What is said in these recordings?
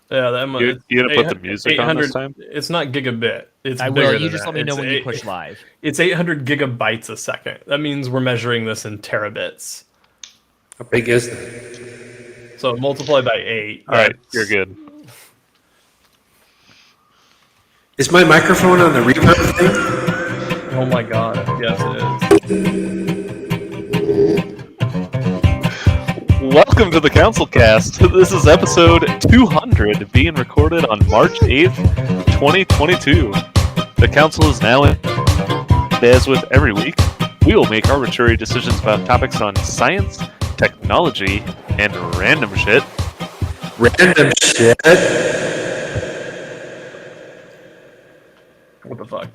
Yeah, You gonna put the music on this time? It's not gigabit. It's I bigger will. You than just that. let me know when you push live. It's 800 gigabytes a second. That means we're measuring this in terabits. How big is that? So multiply by 8. All right, you're good. Is my microphone on the reverb thing? Oh my god. Yes, it Welcome to the CouncilCast. This is episode 200, being recorded on March 8th, 2022. The Council is now in. As with every week, we will make arbitrary decisions about topics on science, technology, and random shit. Random shit? What the fuck?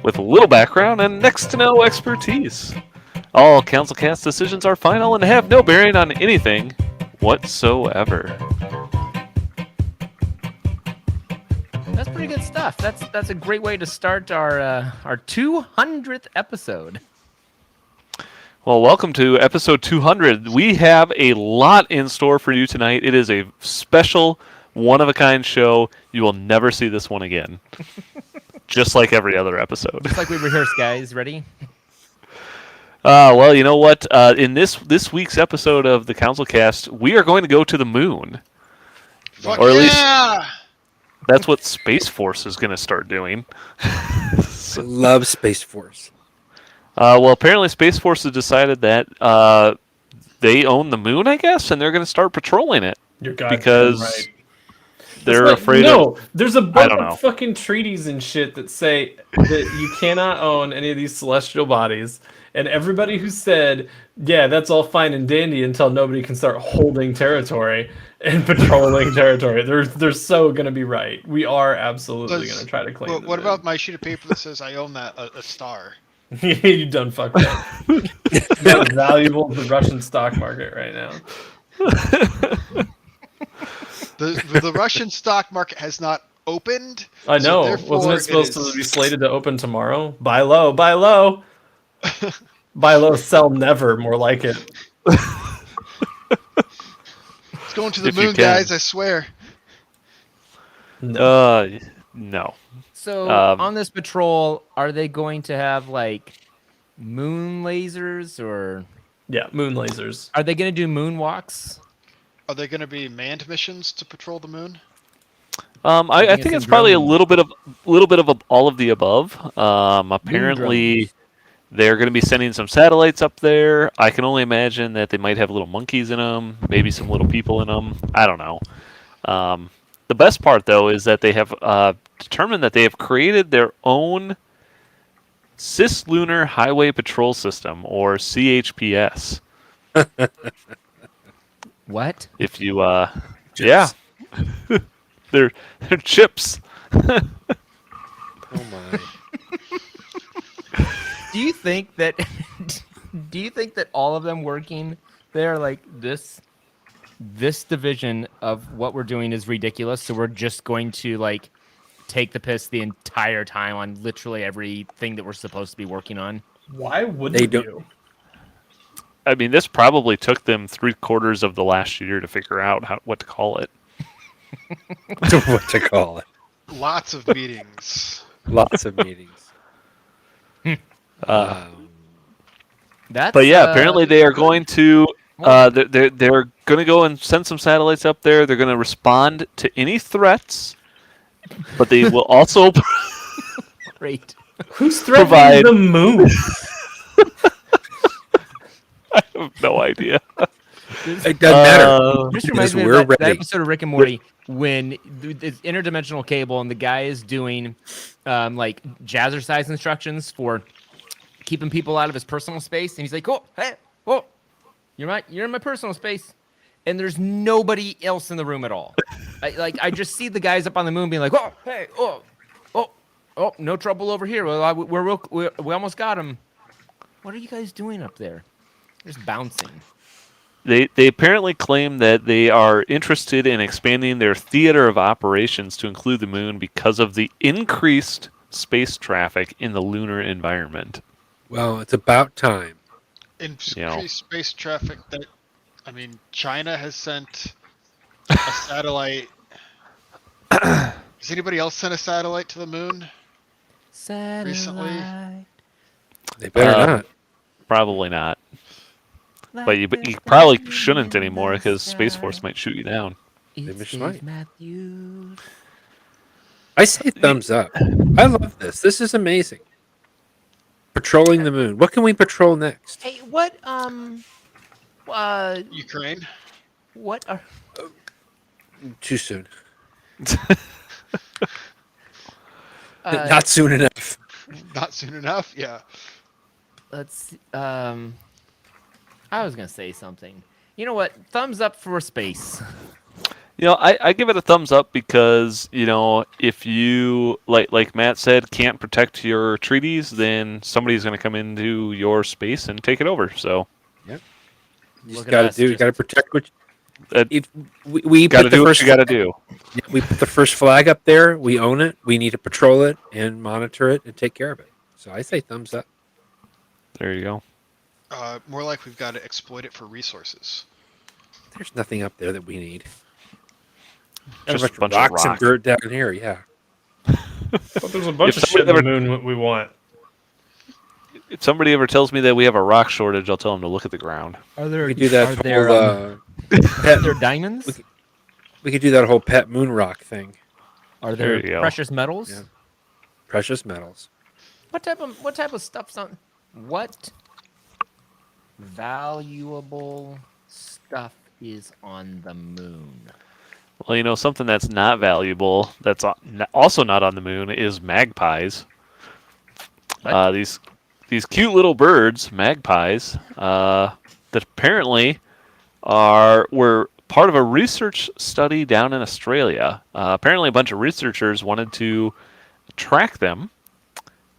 With a little background and next to no expertise. All CouncilCast decisions are final and have no bearing on anything whatsoever. That's pretty good stuff. That's a great way to start our 200th episode. Well, welcome to episode 200. We have a lot in store for you tonight. It is a special, one-of-a-kind show. You will never see this one again. Just like every other episode. Just like we rehearsed, guys. Ready? Well, you know what? In this week's episode of the CouncilCast, we are going to go to the moon. Fuck Or at least yeah! that's what Space Force is going to start doing. Love Space Force. Well, apparently Space Force has decided that they own the moon, I guess, and they're going to start patrolling it. You're goddamn because right. they're It's like, afraid no, of... there's a I bunch don't know. of fucking treaties and shit that say that you cannot own any of these celestial bodies. And everybody who said, yeah, that's all fine and dandy until nobody can start holding territory and patrolling territory. They're so going to be right. We are absolutely going to try to claim What about my sheet of paper that says I own that a star? You done fucked up. That's valuable to the Russian stock market right now. The Russian stock market has not opened. I know. So Wasn't it supposed to be slated to open tomorrow? Buy low, buy low. Buy low, sell never. More like it. It's going to the If you moon, can. guys. I swear. No. So on this patrol, are they going to have like moon lasers, or Yeah, moon lasers. are they going to do moonwalks? Are there going to be manned missions to patrol the moon? I think it's probably a little bit of all of the above. Apparently, they're going to be sending some satellites up there. I can only imagine that they might have little monkeys in them, maybe some little people in them. I don't know. The best part, though, is that they have determined that they have created their own Cislunar Highway Patrol System, or CHPS. What? If you, yeah, they're chips. Oh my. Do you think that all of them working there, like this division of what we're doing is ridiculous, so we're just going to like take the piss the entire time on literally everything that we're supposed to be working on? Why wouldn't They don't- you? I mean, this probably took them 3/4 of the last year to figure out what to call it. What to call it? Lots of meetings. Lots of meetings. That's, But yeah, apparently they are going to. They're going to go and send some satellites up there. They're going to respond to any threats, but they will also great. Who's threatening provide- the moon? I have no idea. It doesn't matter. Just reminds me we're of that ready. episode of Rick and Morty when it's interdimensional cable and the guy is doing like jazzercise instructions for keeping people out of his personal space, and he's like, "Oh, hey, whoa, you're in my personal space," and there's nobody else in the room at all. I just see the guys up on the moon being like, "Oh, hey, oh, no trouble over here. Well, we almost got him." What are you guys doing up there? Just bouncing. They apparently claim that they are interested in expanding their theater of operations to include the moon because of the increased space traffic in the lunar environment. Well, it's about time. Increased space traffic. China has sent a satellite. Has anybody else sent a satellite to the moon recently? They better not. Probably not. But you probably shouldn't anymore because Space Force might shoot you down. They It's might. Dave Matthews. I say thumbs up. I love this. This is amazing. Patrolling the moon. What can we patrol next? Hey, what Ukraine. what are Too soon. Not soon enough. Not soon enough. Yeah. let's I was gonna say something. You know what? Thumbs up for space. I give it a thumbs up because, if you, like Matt said, can't protect your treaties, then somebody's going to come into your space and take it over. So, Yep. You Look just at got to us, do. You just- got to protect what. that, If we got to put the do what first you got to do. we put the first flag up there. We own it. We need to patrol it and monitor it and take care of it. So I say thumbs up. There you go. More like we've got to exploit it for resources. There's nothing up there that we need. Just There's a bunch rocks of and rock. dirt down here. Yeah. But there's a bunch If of shit in the somebody moon we want. If somebody ever tells me that we have a rock shortage, I'll tell them to look at the ground. Are there We could do that are whole there, pet. are there diamonds? We could do that whole pet moon rock thing. Are There there you go. precious metals? Yeah. Precious metals. What type of stuff's on? What valuable stuff is on the moon? Well, something that's not valuable, that's also not on the moon, is magpies. What? These cute little birds, magpies, that apparently were part of a research study down in Australia. Apparently, a bunch of researchers wanted to track them,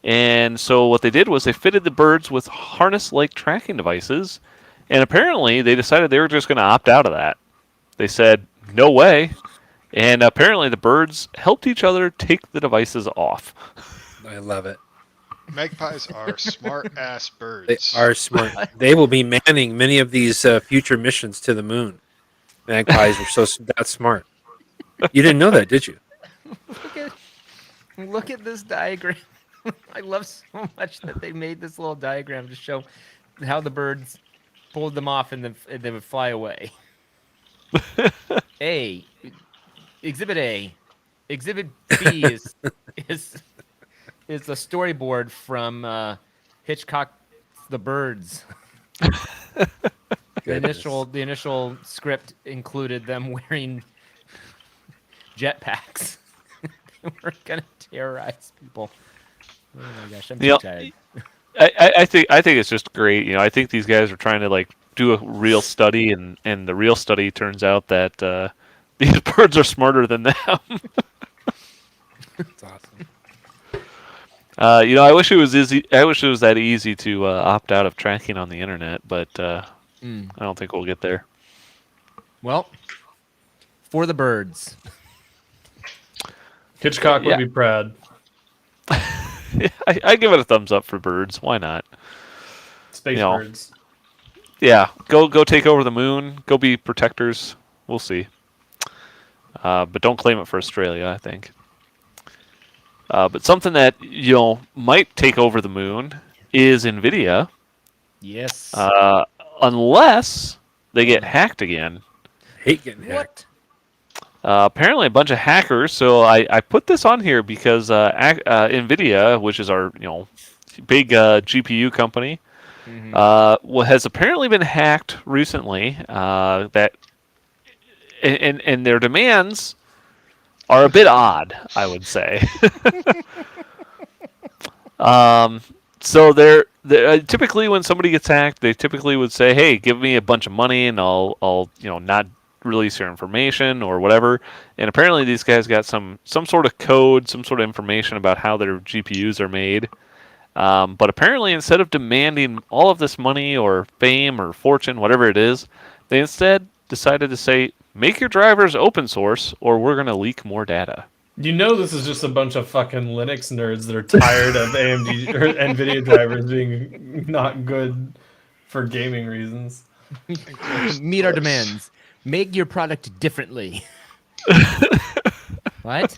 and so what they did was they fitted the birds with harness-like tracking devices, and apparently they decided they were just going to opt out of that. They said, no way. And apparently the birds helped each other take the devices off. I love it. Magpies are smart ass birds. They are smart. They will be manning many of these future missions to the moon. Magpies are that smart. You didn't know that, did you? Look at this diagram. I love so much that they made this little diagram to show how the birds pulled them off and then they would fly away. Exhibit A. Exhibit B is the storyboard from Hitchcock's The Birds. The initial script included them wearing jetpacks. They were gonna terrorize people. Oh my gosh, I'm too tired. I think it's just great. I think these guys are trying to do a real study, and the real study turns out that these birds are smarter than them. That's awesome. I wish it was easy. I wish it was that easy to opt out of tracking on the internet, but I don't think we'll get there. Well, for the birds. Hitchcock would be proud. I give it a thumbs up for birds. Why not? Space birds. Yeah, go take over the moon. Go be protectors. We'll see. But don't claim it for Australia, I think. But something that might take over the moon is NVIDIA. Yes. Unless they get hacked again. Hate getting hacked. Apparently, a bunch of hackers. So I put this on here because NVIDIA, which is our big GPU company, has apparently been hacked recently. That and their demands are a bit odd, I would say. So they're typically, when somebody gets hacked, they typically would say, "Hey, give me a bunch of money, and I'll not release your information or whatever." And apparently, these guys got some sort of code, some sort of information about how their GPUs are made. But apparently, instead of demanding all of this money or fame or fortune, whatever it is, they instead decided to say, "Make your drivers open source, or we're going to leak more data." This is just a bunch of fucking Linux nerds that are tired of AMD or NVIDIA drivers being not good for gaming reasons. Meet our demands. Make your product differently. What?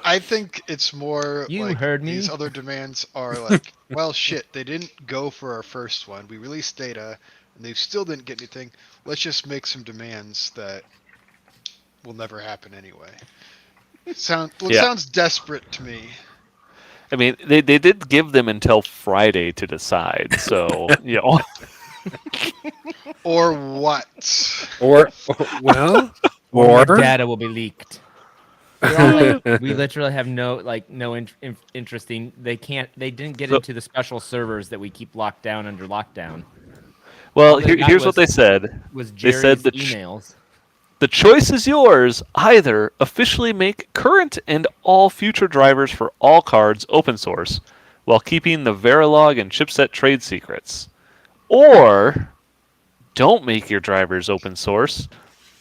I think it's more You like heard me. these other demands are like, well, shit, they didn't go for our first one. We released data, and they still didn't get anything. Let's just make some demands that will never happen anyway. It sounds desperate to me. I mean, they did give them until Friday to decide. So, Or what? Or Your data will be leaked. We literally have no interesting. They didn't get into the special servers that we keep locked down under lockdown. Well, All they got here's what they said. Was They said Jerry's emails. The choice is yours. Either officially make current and all future drivers for all cards open source while keeping the Verilog and chipset trade secrets, or don't make your drivers open source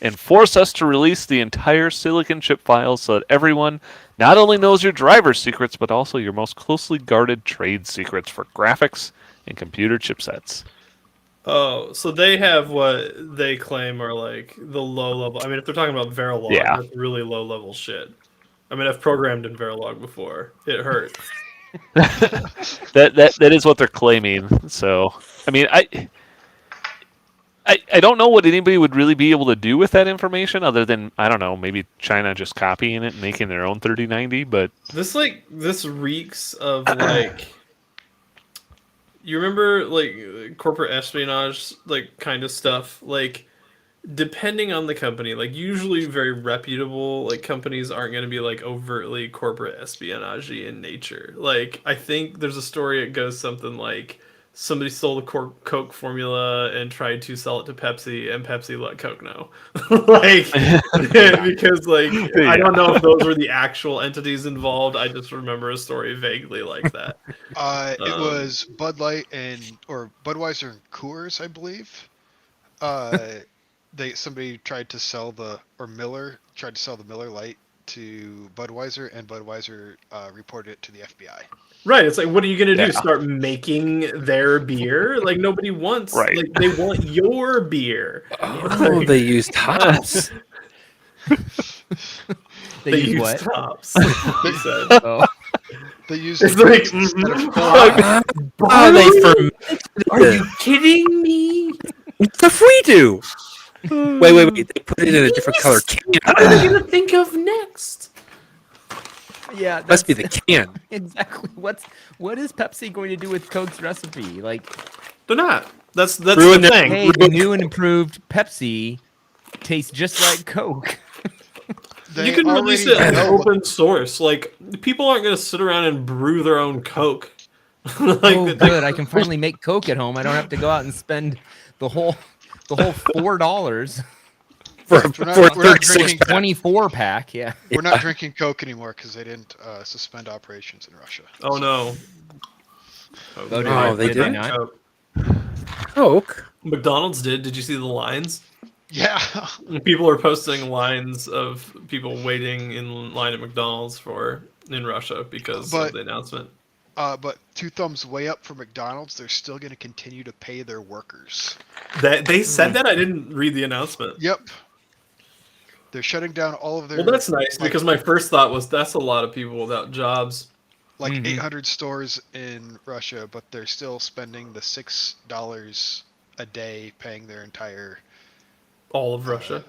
and force us to release the entire silicon chip files so that everyone not only knows your driver's secrets but also your most closely guarded trade secrets for graphics and computer chipsets. Oh, so they have what they claim are like the low level. I mean, if they're talking about Verilog, Yeah. that's really low level shit. I mean, I've programmed in Verilog before. It hurts. That is what they're claiming. So, I mean, I don't know what anybody would really be able to do with that information other than, I don't know, maybe China just copying it and making their own 3090, but This reeks of like, you remember like corporate espionage, like kind of stuff, like depending on the company, like usually very reputable like companies aren't going to be like overtly corporate espionage in nature. Like I think there's a story, it goes something like somebody stole the Coke formula and tried to sell it to Pepsi, and Pepsi let Coke know. Like, because like I don't know if those were the actual entities involved. I just remember a story vaguely like that. It was Bud Light or Budweiser and Coors, I believe. Somebody tried to sell Miller tried to sell the Miller Lite to Budweiser, and Budweiser reported it to the FBI. Right, it's like, what are you gonna do? Yeah. Start making their beer? Like nobody wants. Right. Like they want your beer. Oh, they used hops. They use use what? tops. He said. Oh. They use It's the like, instead of Oh, they fermented. Are you kidding me? What the we do? Wait. They put it in a different color can. What are they gonna think of next? Yeah, Must be the can. exactly. What is Pepsi going to do with Coke's recipe? Like, They're not. That's Ruin the their- thing. hey, the new and improved Pepsi tastes just like Coke. They You can release already it as know what- open source. Like people aren't gonna sit around and brew their own Coke. Like, Oh, good! I can finally make Coke at home. I don't have to go out and spend the whole $4 For We're not 36 drinking- 24 pack. Yeah. We're not drinking Coke anymore because they didn't suspend operations in Russia. Oh no. Oh, they did didn't? not? Coke. Coke. McDonald's did. Did you see the lines? Yeah. People are posting lines of people waiting in line at McDonald's in Russia because of the announcement. But two thumbs way up for McDonald's. They're still going to continue to pay their workers. That they said that? I didn't read the announcement. Yep. They're shutting down all of their. Well, that's nice because my first thought was that's a lot of people without jobs. Like 800 stores in Russia, but they're still spending the $6 a day paying their entire. All of Russia.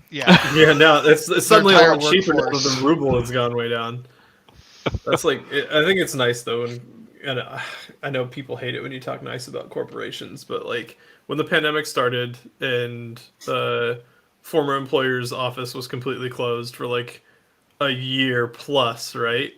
Yeah. Yeah, no, it's suddenly a entire lot cheaper now that workforce. the ruble has gone way down. That's like, I think it's nice though, and I know people hate it when you talk nice about corporations, but like when the pandemic started and the former employer's office was completely closed for like a year plus, right?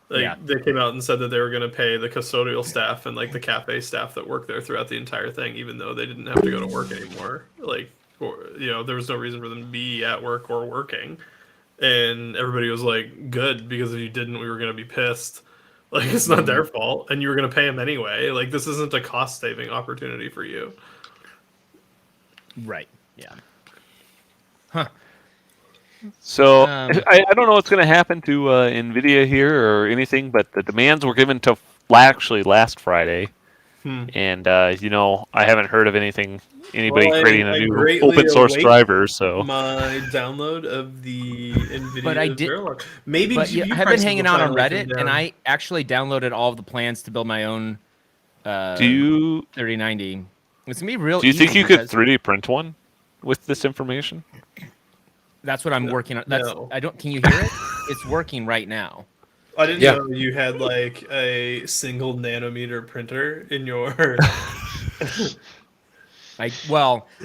Like Yeah. they came out and said that they were going to pay the custodial staff and like the cafe staff that worked there throughout the entire thing, even though they didn't have to go to work anymore. Like, there was no reason for them to be at work or working. And everybody was like, good, because if you didn't, we were going to be pissed. Like, it's not their fault, and you were going to pay them anyway. Like, this isn't a cost-saving opportunity for you. Right. Yeah. So Um, I don't know what's going to happen to NVIDIA here or anything, but the demands were given to actually last Friday. And I haven't heard of anybody creating a I new greatly open source await driver. So my download of the NVIDIA But I did- Verilog. Maybe But GPU I've been prices hanging will out on finally come Reddit, down. and I actually downloaded all of the plans to build my own do you 3090. It's gonna be real. do you think easy you could because 3D print one with this information? That's what I'm working on. That's No. I don't. Can you hear it? It's working right now. I didn't Yeah. know you had like a single nanometer printer in your. I In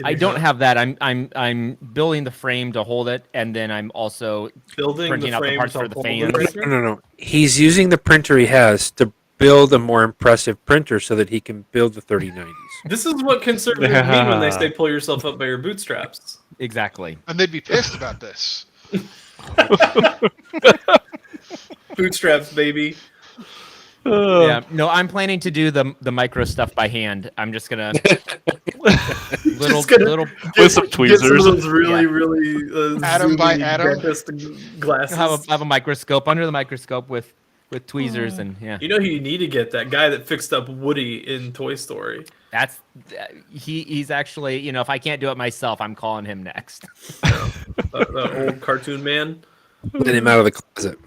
I your don't house? have that. I'm building the frame to hold it, and then I'm also Building printing the out the frame parts to for the hold fans. printer? No. He's using the printer he has to build a more impressive printer so that he can build the 3090s. This is what conservatives mean when they say pull yourself up by your bootstraps. Exactly. And they'd be pissed about this. Bootstraps, baby. Yeah. No, I'm planning to do the micro stuff by hand. I'm just gonna little Just gonna- little With some Get some of tweezers. those really, Yeah. really Atom by zoomy atom? dentist glasses. have a microscope under the microscope with tweezers and yeah. You know who you need to get? That guy that fixed up Woody in Toy Story. That's he's actually, if I can't do it myself, I'm calling him next. The old cartoon man. Get him out of the closet.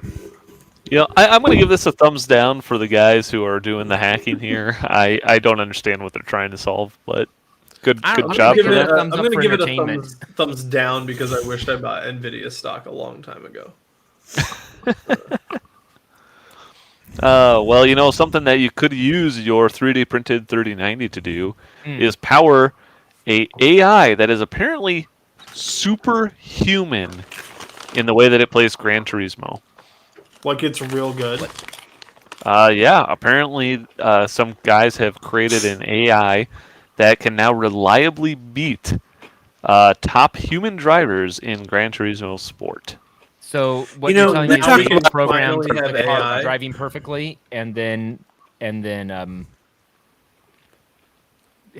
I'm going to give this a thumbs down for the guys who are doing the hacking here. I don't understand what they're trying to solve, but good I don't know, job give for it them. a thumbs I'm up gonna for give it a entertainment. thumbs down because I wished I bought Nvidia stock a long time ago. Something that you could use your 3D printed 3090 to do Mm. is power a AI that is apparently superhuman in the way that it plays Gran Turismo. Like it's real good. Apparently some guys have created an AI that can now reliably beat top human drivers in Gran Turismo Sport. So what You you're know, telling we me is talk we can about- program Finally have the car AI. driving perfectly, and then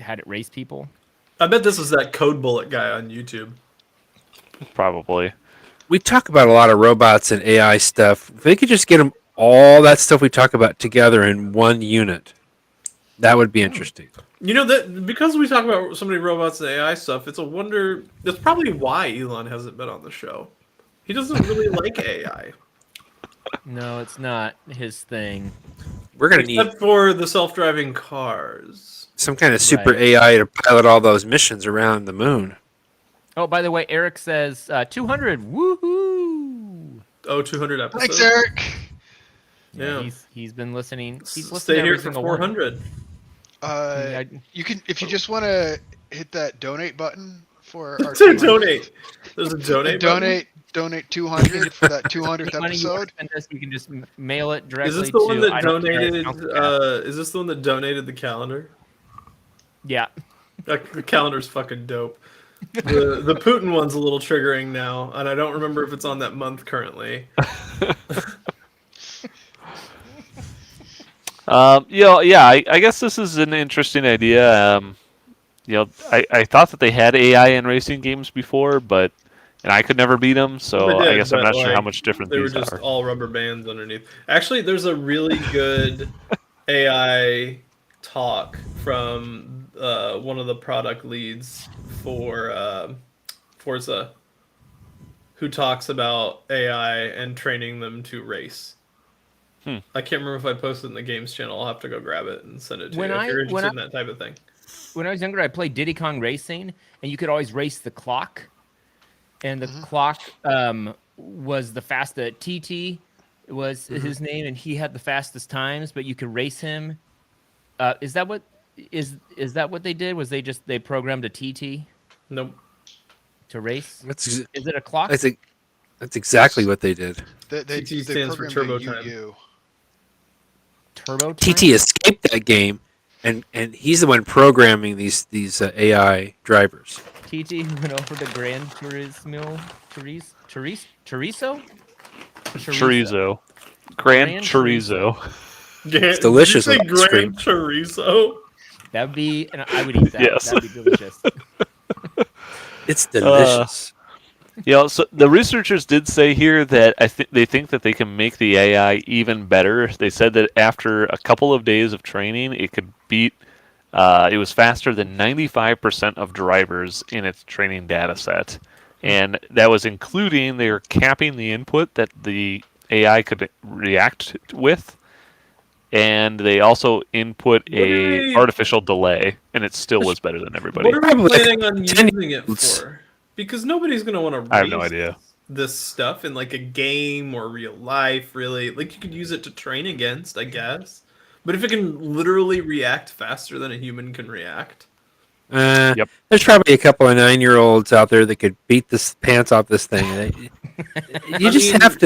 had it race people. I bet this is that Code Bullet guy on YouTube. Probably. We talk about a lot of robots and AI stuff. If they could just get them all that stuff we talk about together in one unit, that would be interesting. You know that because we talk about so many robots and AI stuff, it's a wonder. That's probably why Elon hasn't been on the show. He doesn't really like AI, No, it's not his thing. We're going to need except for the self-driving cars. some kind of super Right. AI to pilot all those missions around the moon. Oh, by the way, Eric says 200. Woohoo! Oh, 200 episodes. Thanks, Eric. Yeah. He's been listening. He's listening Stay to here every for single one. 400. Yeah, You can, if you just want to hit that donate button for our To 200 donate. There's a donate. button? donate 200 for that 200th money you want episode. to spend this, you can just mail it directly Is this the one to that I don't care, donated? CouncilCast. Is this the one that donated the calendar? Yeah. The calendar's fucking dope. The Putin one's a little triggering now, and I don't remember if it's on that month currently. I guess this is an interesting idea. I thought that they had AI in racing games before, and I could never beat them, so They did, I guess I'm but, not sure how like, much different They were these just are. all rubber bands underneath. Actually, there's a really good AI talk from one of the product leads for Forza, who talks about AI and training them to race. I can't remember if I posted in the games channel. I'll have to go grab it and send it to When you if I- you're when interested I- in that type of thing. When I was younger, I played Diddy Kong Racing, and you could always race the clock. And the clock was the fastest. TT was his name, and he had the fastest times. But you could race him. Is that what they did? Was they programmed a TT Nope. to race? That's Is it a clock? I think that's exactly what they did. They TT stands for programmed turbo a time. UU. Turbo time? TT escaped that game, and he's the one programming these AI drivers. TT went over to Gran Turismo. Chorizo? Chorizo. Gran Gran Chorizo. It's delicious Did you say with ice cream. Gran Chorizo? That'd be, and I would eat that. Yes. That'd be delicious. It's delicious. So the researchers did say here that they think that they can make the AI even better. They said that after a couple of days of training, it could beat It was faster than 95% of drivers in its training data set. And that was including they were capping the input that the AI could react with. And they also input a artificial delay, and it still was better than everybody. What are we planning on using it for? Because nobody's going to want to race I have no idea. this stuff in like a game or real life, really. Like you could use it to train against, I guess. But if it can literally react faster than a human can react. Yep. There's probably a couple of 9-year-olds out there that could beat the pants off this thing. You just have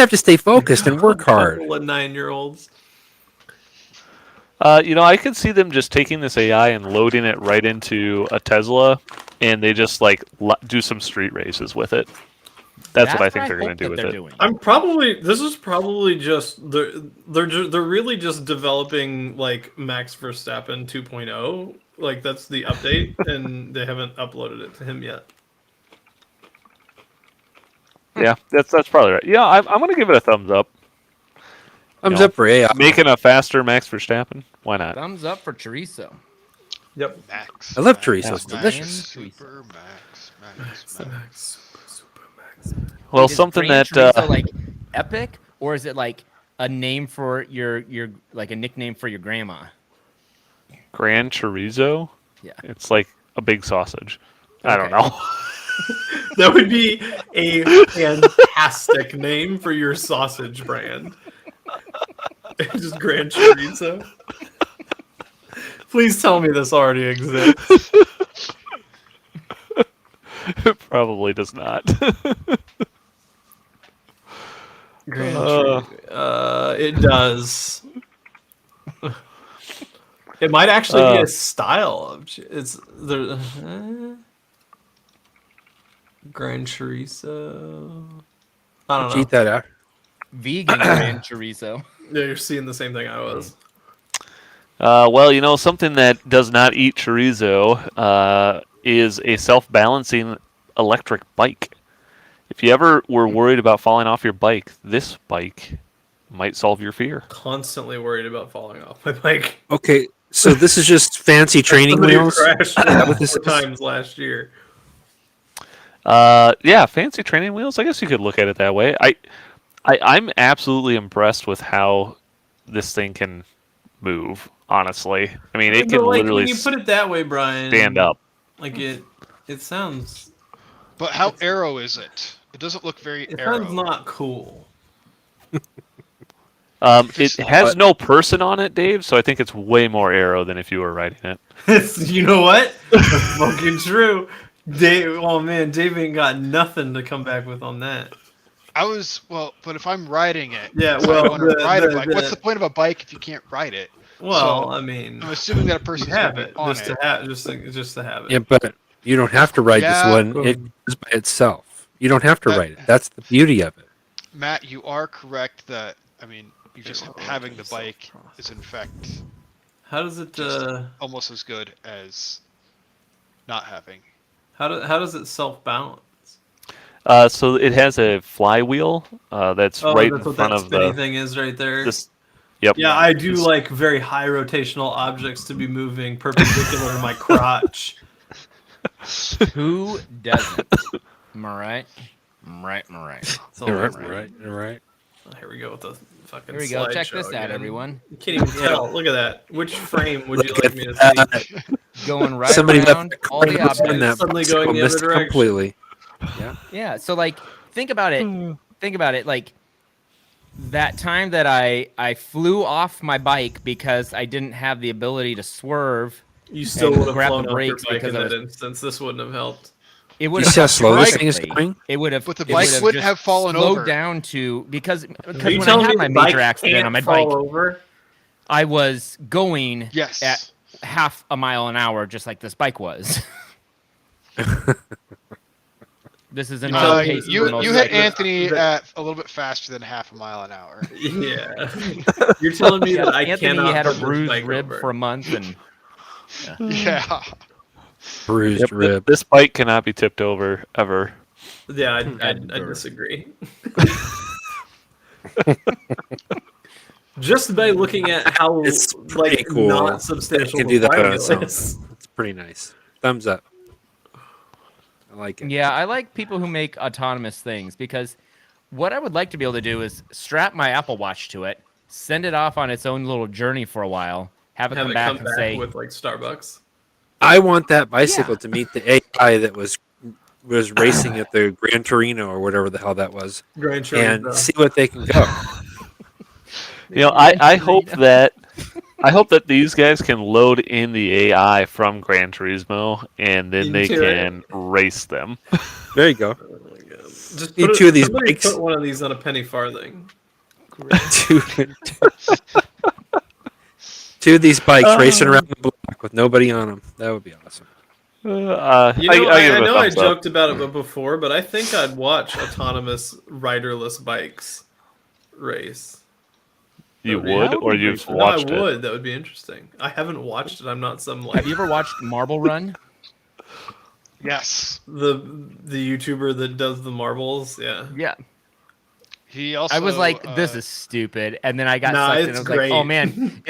to stay focused and work hard. A couple of 9-year-olds. I could see them just taking this AI and loading it right into a Tesla, and they just like do some street races with it. That's what I think they're going to do with it. This is probably just they're really just developing like Max Verstappen 2.0. Like that's the update, and they haven't uploaded it to him yet. Yeah, that's probably right. Yeah, I'm going to give it a thumbs up. Thumbs up for AI. Making a faster Max Verstappen? Why not? Thumbs up for chorizo. Yep. Max. I love chorizo. It's delicious. Super Max. Super Max. Well, Is something Gran that chorizo, like epic, or is it like a name for your like a nickname for your grandma? Gran Chorizo? Yeah. It's like a big sausage. I don't know. That would be a fantastic name for your sausage brand. Just Gran Chorizo. Please tell me this already exists. It probably does not. Gran Chorizo. It does. It might actually be a style of it's there. Gran Chorizo. I don't know. Cheat that out. Vegan Gran chorizo. Yeah, you're seeing the same thing I was. Well, something that does not eat chorizo is a self-balancing electric bike. If you ever were worried about falling off your bike, this bike might solve your fear. Constantly worried about falling off my bike. Okay, so this is just fancy training Somebody wheels. crashed What this four is? times last year. Yeah, fancy training wheels. I guess you could look at it that way. I'm absolutely impressed with how this thing can move. Honestly, I mean, it can literally. When you put it that way, Brian, stand up. Like it sounds. But how arrow is it? It doesn't look very It arrow. sounds not cool. It has no person on it, Dave. So I think it's way more arrow than if you were riding it. You know what? That's fucking true. Dave, oh man, Dave ain't got nothing to come back with on that. But if I'm riding it, Yeah, so I well, want to ride a bike. What's the point of a bike if you can't ride it? Well, So, I mean, I'm assuming that a person's you have gonna be it on just it. to have it. Yeah, but you don't have to ride Yeah. this one. It goes by itself. You don't have to ride it. That's the beauty of it. Matt, you are correct that you just having the bike is in fact How does it? almost as good as not having. How does it self balance? So it has a flywheel that's right that's in what front that of spinny the. thing is right there. Yep. Yeah, I do like very high rotational objects to be moving perpendicular to my crotch. Who doesn't? Am I right? I'm right. It's all right. Right. Oh, here we go with the fucking. Here we go. Check slideshow this out, again. everyone. You can't even tell. Look at that. Which frame would you Look like at me to that. see? Going right Somebody around left all the in objects. that Suddenly box. going the Missed other direction. completely. Yeah. So like, think about it. Think about it. Like that time that I flew off my bike because I didn't have the ability to swerve. You still And would have grab the flown off your brakes bike because in I that was- instance. This wouldn't have helped. It would You have see how slow this thing is perfectly. going? It would have. But the it bike would wouldn't just have fallen slowed over. down to because Are when you I telling had me my the bike major accident can't on my fall bike, over? I was going Yes. at half a mile an hour, just like this bike was. This is another pace. you for most hit bikes. Anthony at a little bit faster than half a mile an hour. Yeah. You're telling me Yeah, that I Anthony cannot had a put this bruised bike rib over. for a month, and Yeah. Bruised Yep, rib. this bike cannot be tipped over ever. Yeah, I Ever. disagree. Just by looking at how It's pretty cool. not substantial Can do the that on flywheel its own. is. It's pretty nice. Thumbs up. I like it. Yeah, I like people who make autonomous things because what I would like to be able to do is strap my Apple Watch to it, send it off on its own little journey for a while, have it come back and say, with like Starbucks. I want that bicycle Yeah. to meet the AI that was racing at the Gran Torino or whatever the hell that was, Gran and Chorizo. see what they can go. I hope that these guys can load in the AI from Gran Turismo, and then they Into it. can race them. There you go. Oh my God. Just Need put two of these somebody bikes. Put one of these on a penny farthing. Two of these bikes racing around the block with nobody on them. That would be awesome. You know, I give it a I know I thumbs up. joked about it before, but I think I'd watch autonomous riderless bikes race. You That'd be- would, that or be you've cool. watched No, I it? would. That would be interesting. I haven't watched it. I'm not some like have you ever watched Marble Run? Yes. the YouTuber that does the marbles. Yeah. Yeah. He also. I was like, this is stupid. And then I got Nah, sucked in. it's I was like, oh great. man,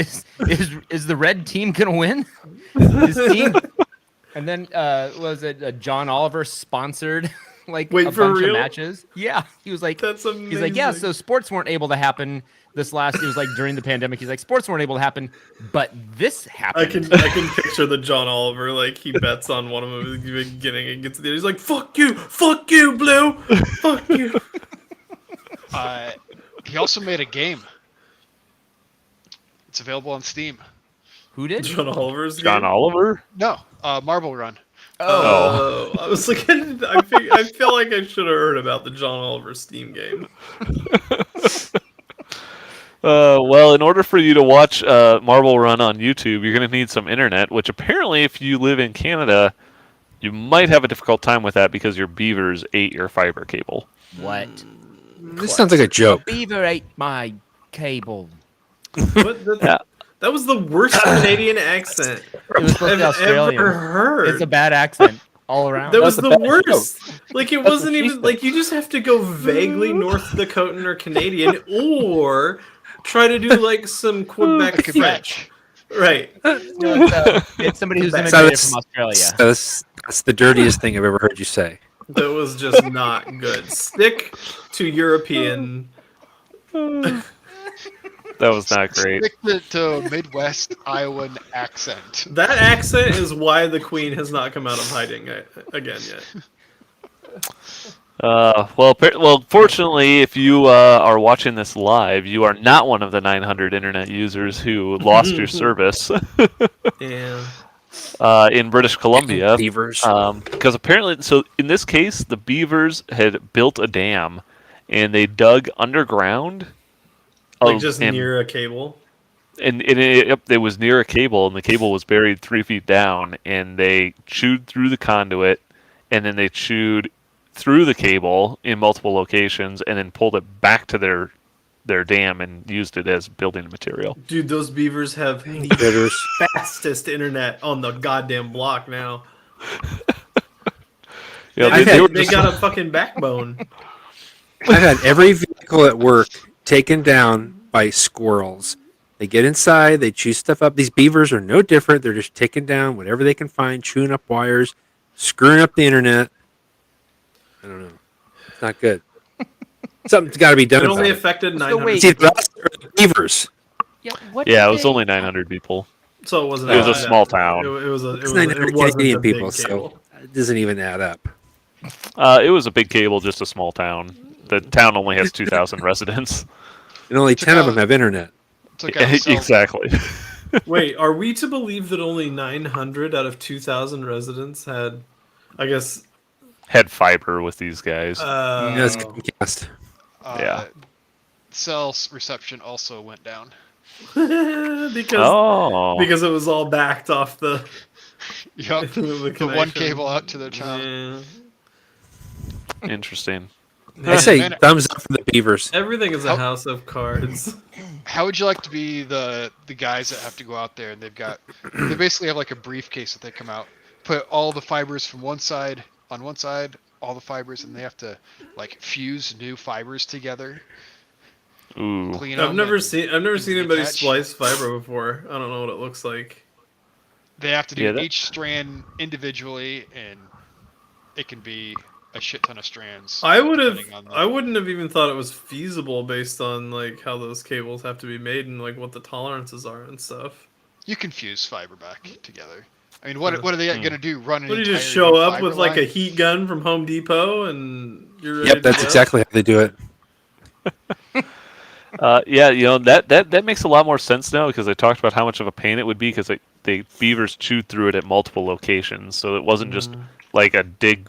is the red team gonna win? His team. And then was it John Oliver sponsored like Wait, a for bunch real? of matches? Yeah. He was like That's amazing. he's like, yeah, so sports weren't able to happen it was like during the pandemic. He's like, sports weren't able to happen, but this I happened. can picture the John Oliver like he bets on one of them at the beginning and gets there. He's like, fuck you, Blue, fuck you. He also made a game. It's available on Steam. Who did? John Oliver's John game? Oliver? No, Marble Run. Oh, I was like, I feel like I should have heard about the John Oliver Steam game. Well, in order for you to watch Marble Run on YouTube, you're going to need some internet, which apparently, if you live in Canada, you might have a difficult time with that because your beavers ate your fiber cable. What? This sounds like a joke. Beaver ate my cable. What the, Yeah. That was the worst Canadian accent It was supposed to be I've Australian. ever heard. It's a bad accent all around. That was That's a the bad worst. Like it wasn't what she even said. like you just have to go vaguely North Dakotan or Canadian, or try to do like some Quebec French. Right. It's somebody who's So immigrated it's- from Australia. So that's the dirtiest thing I've ever heard you say. That was just not good. Stick to European. That was not great. Stick to Midwest Iowan accent. That accent is why the Queen has not come out of hiding again yet. Well, fortunately, if you are watching this live, you are not one of the 900 internet users who lost your service Yeah. in British Columbia. Beavers. Because apparently, so in this case, the beavers had built a dam, and they dug underground. Like just near a cable. And it was near a cable, and the cable was buried 3 feet down, and they chewed through the conduit, and then they chewed through the cable in multiple locations, and then pulled it back to their dam and used it as building material. Dude, those beavers have the Critters. fastest internet on the goddamn block now. Yeah, They got a fucking backbone. I've had every vehicle at work taken down by squirrels. They get inside, they chew stuff up. These beavers are no different. They're just taking down whatever they can find, chewing up wires, screwing up the internet. I don't know. It's not good. Something's got to be done It about only it. affected So 900. wait. It's either us or the beavers. Yeah, it was only 900 people. So it wasn't. It was a that small bad. town. It was a. It It's was. 900 It wasn't Canadian a big people, cable. so it doesn't even add up. It was a big cable, just a small town. The town only has 2,000 residents. And only 10 of them have internet. Took out cell- Exactly. Wait, are we to believe that only 900 out of 2,000 residents had, I guess, Had fiber with these guys. That's CouncilCast. Yeah. Cell reception also went down. because it was all backed off the Yup. the The one connection. cable out to their town. Yeah. Interesting. I say Man, thumbs up for the beavers. Everything is a house of cards. How would you like to be the guys that have to go out there and they basically have like a briefcase that they come out, put all the fibers from one side on one side, all the fibers, and they have to like fuse new fibers together. Ooh. clean I've them. never seen anybody attach. splice fiber before. I don't know what it looks like. They have to do Yeah, that- each strand individually, and it can be a shit ton of strands. I depending on the- wouldn't have even thought it was feasible based on like how those cables have to be made and like what the tolerances are and stuff. You can fuse fiber back together. I mean, what are they going to do? Run an What do you entire just show up fiber with like a line? heat gun from Home Depot and you're ready Yep, to that's go? exactly how they do it. Yeah, that makes a lot more sense now because I talked about how much of a pain it would be because the beavers chewed through it at multiple locations, so it wasn't just like a dig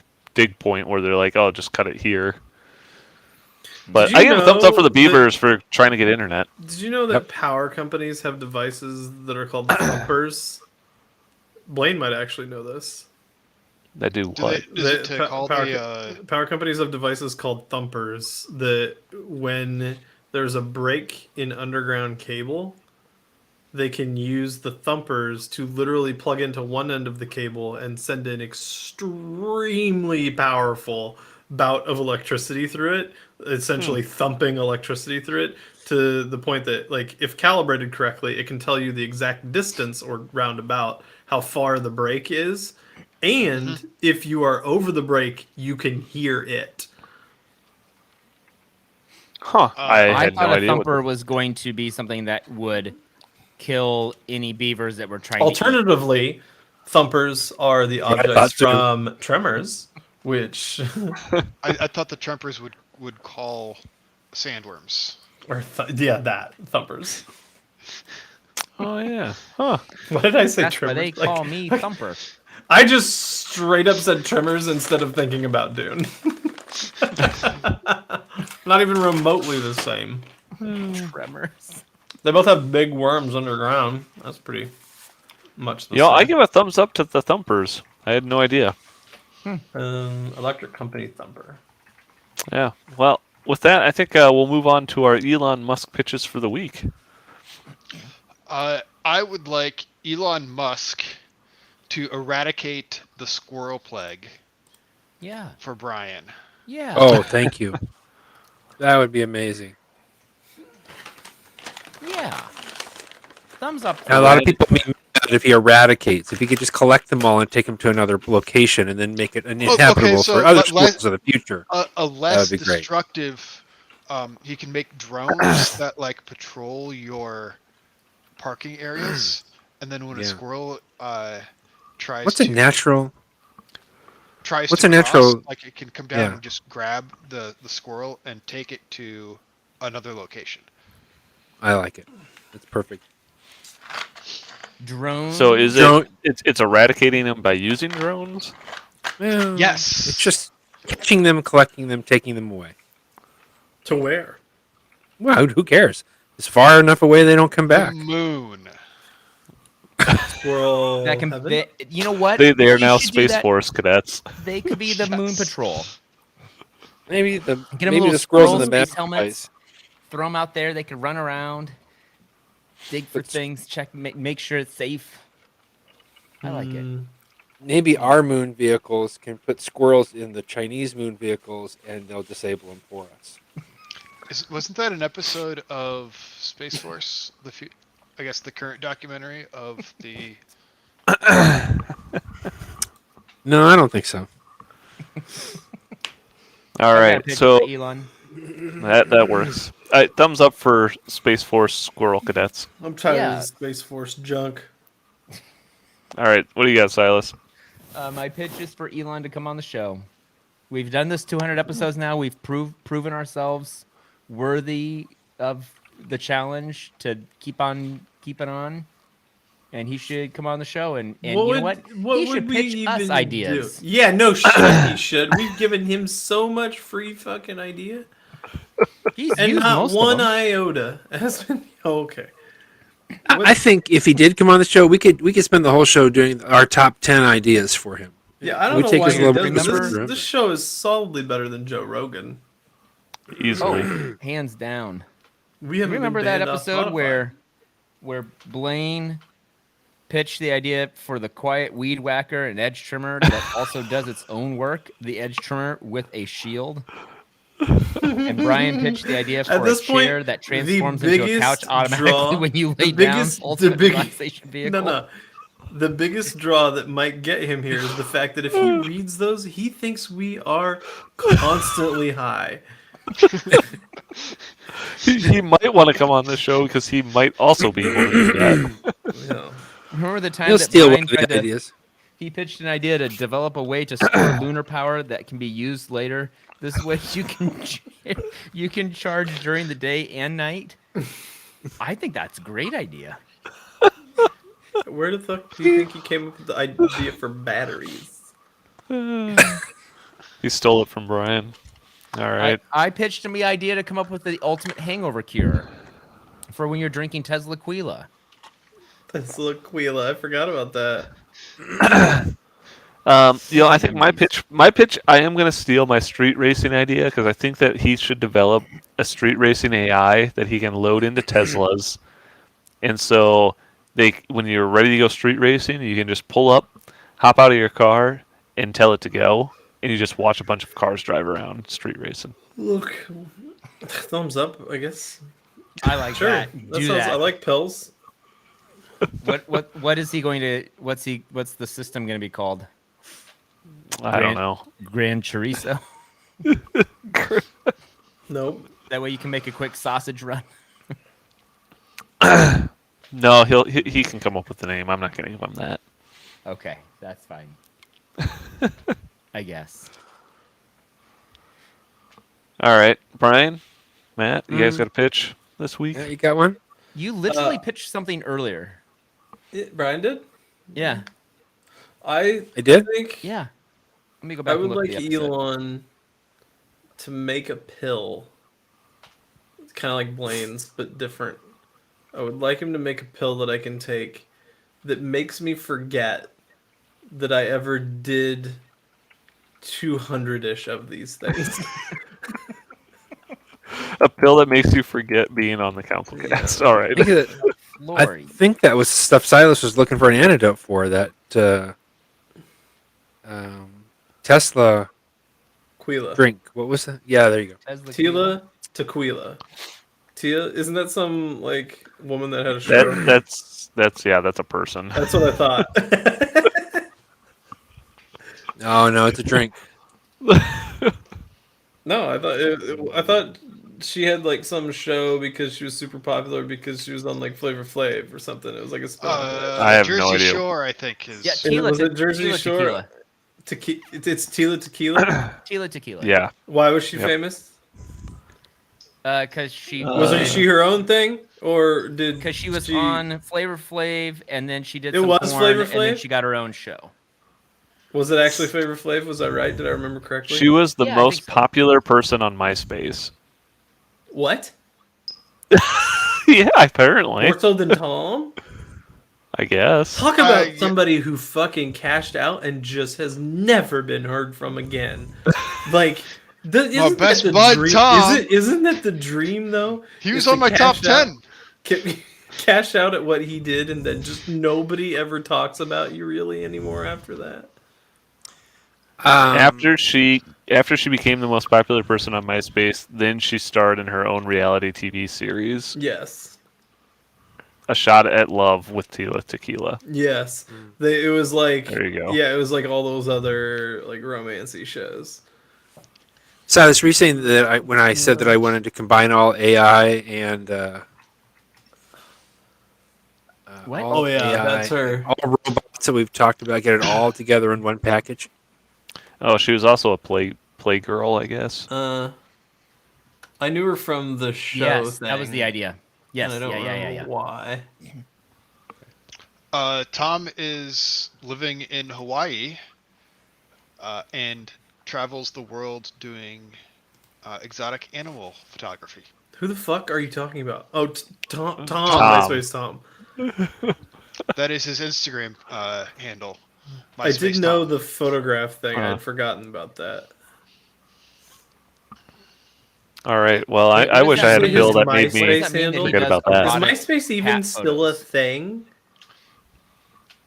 point where they're like, oh, just cut it here. But Did I you give a thumbs up for the know beavers for trying to get internet. Did you know that power companies have devices that are called thumpers? Blaine might actually know this. That do Do what? they, is it to call Power companies have devices called thumpers that when there's a break in underground cable, they can use the thumpers to literally plug into one end of the cable and send an extremely powerful bout of electricity through it, essentially thumping electricity through it to the point that, like, if calibrated correctly, it can tell you the exact distance or roundabout how far the break is. And if you are over the break, you can hear it. Huh. I I had no thought a idea. thumper was going to be something that would kill any beavers that were trying Alternatively, thumpers are the I objects thought so. from Tremors, which I thought the trumpers would call sandworms. or that thumpers. Oh yeah. Huh. Why did I say That's why Tremors? they call me Thumper. I just straight up said Tremors instead of thinking about Dune. Not even remotely the same. Tremors. They both have big worms underground. That's pretty much the You know, same. I give a thumbs up to the thumpers. I had no idea. Electric company thumper. Yeah. Well, with that, I think we'll move on to our Elon Musk pitches for the week. I would like Elon Musk to eradicate the squirrel plague Yeah. for Brian. Yeah. Oh, thank you. That would be amazing. Yeah. Thumbs up. Now, a lot of people may be mad if he eradicates. If he could just collect them all and take them to another location and then make it uninhabitable so for other let- squirrels of the future. A less would be great. destructive. He can make drones that like patrol your parking areas, and then when a Yeah. squirrel tries What's to a natural? tries what's to a cross, natural- like it can come down Yeah. and just grab the squirrel and take it to another location. I like it. It's perfect. Drones. So is Drone- it's eradicating them by using drones? Well, Yes. It's just catching them, collecting them, taking them away. To where? Well, who cares? It's far enough away they don't come The back. moon. Squirrel that can. heaven? You know what? They are You now should do Space that. Force cadets. They could be the Moon Yes. Patrol. Maybe the Get 'em maybe little the squirrels in squirrel the map space helmets. Throw them out there. They could run around, dig for things, check, make sure it's safe. I like it. Maybe our moon vehicles can put squirrels in the Chinese moon vehicles and they'll disable them for us. Wasn't that an episode of Space Force? I guess the current documentary of the. No, I don't think so. All I got a right, picture so for Elon. that works. All right, thumbs up for Space Force squirrel cadets. I'm tired Yeah. of this Space Force junk. All right, what do you got, Silas? My pitch is for Elon to come on the show. We've done this 200 episodes now. We've proven ourselves worthy of the challenge to keep on keeping on. And he should come on the show. And you know what? He should pitch us ideas. do? Yeah, no shit, he should. We've given him so much free fucking idea, He's and used not most one of them. iota has been okay. I think if he did come on the show, we could spend the whole show doing our top 10 ideas for him. Yeah, I don't We know take why us a he little does bit this. further. This show is solidly better than Joe Rogan. Easily. Oh, hands down. We haven't been Remember that banned off episode Spotify. where Blaine pitched the idea for the quiet weed whacker, an edge trimmer that also does its own work, the edge trimmer with a shield? And Brian pitched the idea for At this a chair point, that the transforms into a biggest couch automatically draw- when you the lay down. biggest- Ultimate the big- relaxation vehicle. No. The biggest draw that might get him here is the fact that if he reads those, he thinks we are constantly high. He might want to come on the show because he might also be able to do that. Yeah. Remember the time He'll that steal Brian one of tried the to, ideas. he pitched an idea to develop a way to store lunar power that can be used later. This way you can charge during the day and night. I think that's a great idea. Where the fuck do you think he came up with the idea for batteries? He stole it from Brian. All right. I pitched him the idea to come up with the ultimate hangover cure for when you're drinking Tesla Tequila. Tesla Tequila, I forgot about that. I think my pitch, I am going to steal my street racing idea because I think that he should develop a street racing AI that he can load into Teslas. And so when you're ready to go street racing, you can just pull up, hop out of your car, and tell it to go. And you just watch a bunch of cars drive around street racing. Look, thumbs up, I guess. I like Sure, that. Do sounds. that. I like pills. What is he going to? What's the system going to be called? I don't know. Gran Chorizo. Nope. That way you can make a quick sausage run. No, he can come up with the name. I'm not going to give him that. Okay, that's fine. I guess. All right, Brian, Matt, you guys got a pitch this week? Yeah, you got one? You literally pitched something earlier. Brian did. Yeah. I did? think Yeah. Let me go back. I would and look like at the episode. Elon to make a pill. It's kind of like Blaine's, but different. I would like him to make a pill that I can take that makes me forget that I ever did 200-ish of these things. A pill that makes you forget being on the CouncilCast. All right. I think that was stuff Silas was looking for an antidote for, that Tesla Tequila. drink. What was that? Yeah, there you go. Tila Tequila. Tia, isn't that some like woman that had a show? That's a person. That's what I thought. No, it's a drink. No, I thought she had like some show because she was super popular because she was on like Flavor Flav or something. It was like a spin-off. I have Jersey no idea. Shore, I think is. Yeah, And Tila, was it Jersey Tila Shore? Tequila. It's Tila Tequila. Tila Tequila. Yeah. Why was she Yep. famous? Because she Wasn't she her own thing, or did? because she was on Flavor Flav, and then she did It some was porn, Flavor and then Flav? she got her own show. Was it actually Flavor Flav? Was I right? Did I remember correctly? She was the Yeah, I most think so. popular person on MySpace. What? Yeah, apparently. More so than Tom? I guess. Talk about yeah. somebody who fucking cashed out and just has never been heard from again. Like, isn't best that the bud, dream? Tom. Isn't that the dream though? He Is was to on my top cash out- 10. Cash out at what he did, and then just nobody ever talks about you really anymore after that. After she became the most popular person on MySpace, then she starred in her own reality TV series, Yes, A Shot at Love with Tila Tequila. yes. It was like, There you go. yeah, it was like all those other like romancy shows. Silas, were you saying that when I said that I wanted to combine all AI and What? all Oh, yeah, AI, that's her. all robots that we've talked about, get it all together in one package? Oh, she was also a playgirl, I guess. I knew her from the show. Yes, thing, that was the idea. Yes, and I don't remember yeah. why. Tom is living in Hawaii and travels the world doing exotic animal photography. Who the fuck are you talking about? Oh, Tom. Tom. MySpace Tom. That is his Instagram handle. I did MySpace know Tom. the photograph thing. Huh. I'd forgotten about that. All right. Well, I What wish does I had that a mean? bill that His made me. MySpace Does that mean handle? he Forget does about that. Is erotic MySpace even cat still a photos? thing?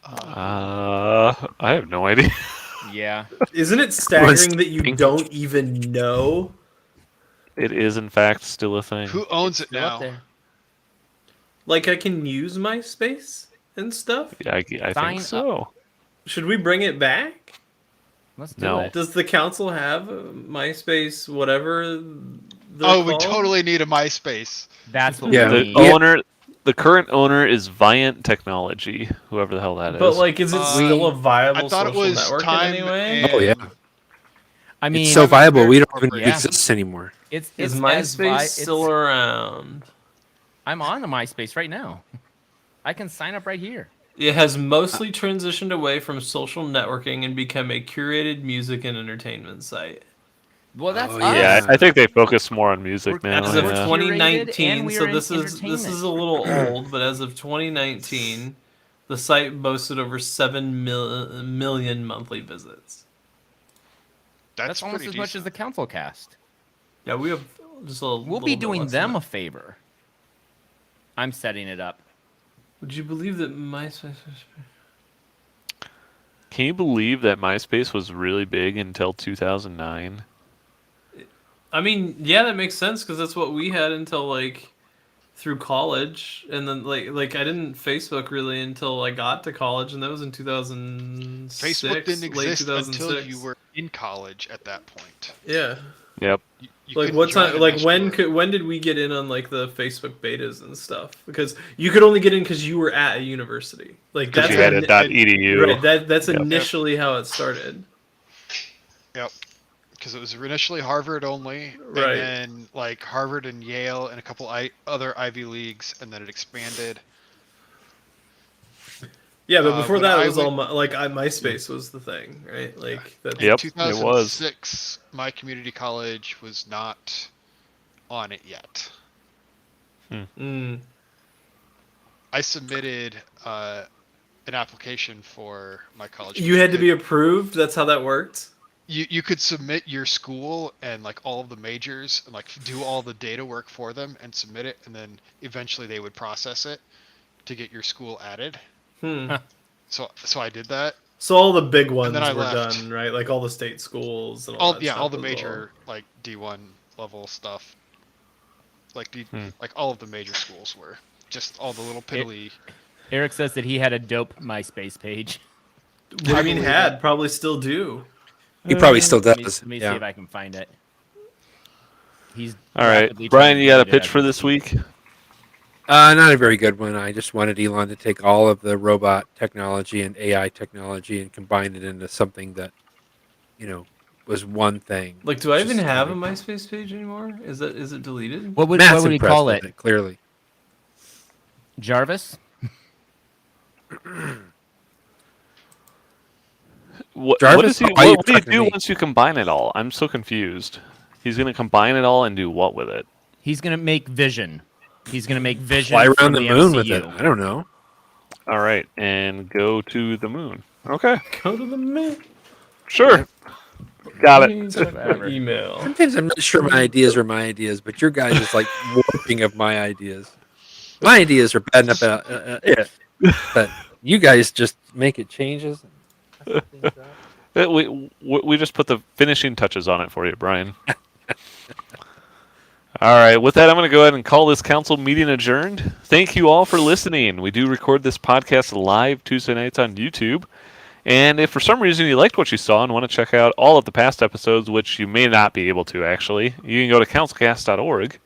I have no idea. Yeah. Isn't it staggering that you don't even know? It is in fact still a thing. Who owns it Still up now? there. Like I can use MySpace and stuff. Yeah, I Sign think up. so. Should we bring it back? Let's do No. it. Does the council have a MySpace, whatever? Oh, we totally need a MySpace. That's what Yeah. we The need. the current owner is Viant Technology, whoever the hell that is. But like, is it Uh, still a viable I thought it social was network in time any way? and Oh yeah, I mean, it's so I'm a viable. very We don't even corporate- exist anymore. it's Is as MySpace still it's- around? I'm on the MySpace right now. I can sign up right here. It has mostly transitioned away from social networking and become a curated music and entertainment site. Well, that's Oh, us. yeah, Yeah. I think they focus more on music We're- now. As of We're yeah. curated 2019, and we so are in this is entertainment. a little old, but as of 2019, the site boasted over 7 million monthly visits. That's almost pretty as much as decent. the CouncilCast. Yeah, we have just a little. We'll be doing them a favor. I'm setting it up. Would you believe that MySpace? Can you believe that MySpace was really big until 2009? I mean, yeah, that makes sense because that's what we had until like through college, and then like I didn't Facebook really until I got to college, and that was in 2006. Facebook didn't late exist 2006. until you were in college at that point. Yeah. Yep. You Like couldn't what join time? Like unless you were- when did we get in on like the Facebook betas and stuff? Because you could only get in because you were at a university. Like Because that's you had a ini- .edu. right. That's Yep. initially how it started. Yep. Because it was initially Harvard only, Right. and then like Harvard and Yale and a couple other Ivy Leagues, and then it expanded. Yeah, but before when that, I it was went- all MySpace was the thing, right? Like that's Yep, In it was. 2006, my community college was not on it yet. Mm. I submitted an application for my college. You had to be approved. That's how that worked. You could submit your school and like all of the majors and like do all the data work for them and submit it, and then eventually they would process it to get your school added. So I did that. So all the big ones then I were left. done, right? Like all the state schools and all All that yeah, stuff all the as major like D1 level stuff. Like like all of the major schools were just all the little piddly. Eric says that he had a dope MySpace page. well. I mean, believe had probably still do. He probably still Let me, does. let me see Yeah. if I can find it. He's All right, rapidly Brian, trying you to got a find it pitch as for we this speak. week? Not a very good one. I just wanted Elon to take all of the robot technology and AI technology and combine it into something that, was one thing. Like, do I Just even have a like MySpace page anymore? Is it deleted? What would Matt's he impressed call with it? Clearly. Jarvis? What Jarvis, does he? why are you What do you talking to do me? once you combine it all? I'm so confused. He's going to combine it all and do what with it? He's gonna make Vision. He's gonna make Vision Fly around from the the moon MCU. with it. I don't know. All right, and go to the moon. Okay, Go to the moon. sure. Got it. Please check my Whatever. email. Sometimes I'm not sure my ideas are my ideas, but your guys is like warping of my ideas. My ideas are bad enough, but you guys just make it changes. And mess things up. We just put the finishing touches on it for you, Brian. All right, with that, I'm going to go ahead and call this council meeting adjourned. Thank you all for listening. We do record this podcast live Tuesday nights on YouTube. And if for some reason you liked what you saw and want to check out all of the past episodes, which you may not be able to actually, you can go to councilcast.org.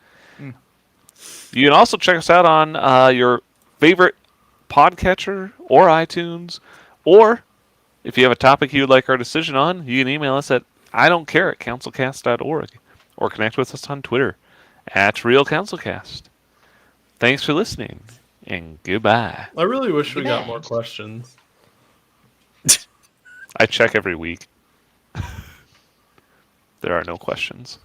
You can also check us out on your favorite podcatcher or iTunes, or if you have a topic you would like our decision on, you can email us at idon'tcare@councilcast.org or connect with us on Twitter @RealCouncilCast. Thanks for listening, and goodbye. I really wish we got Goodbye. more questions. I check every week. There are no questions.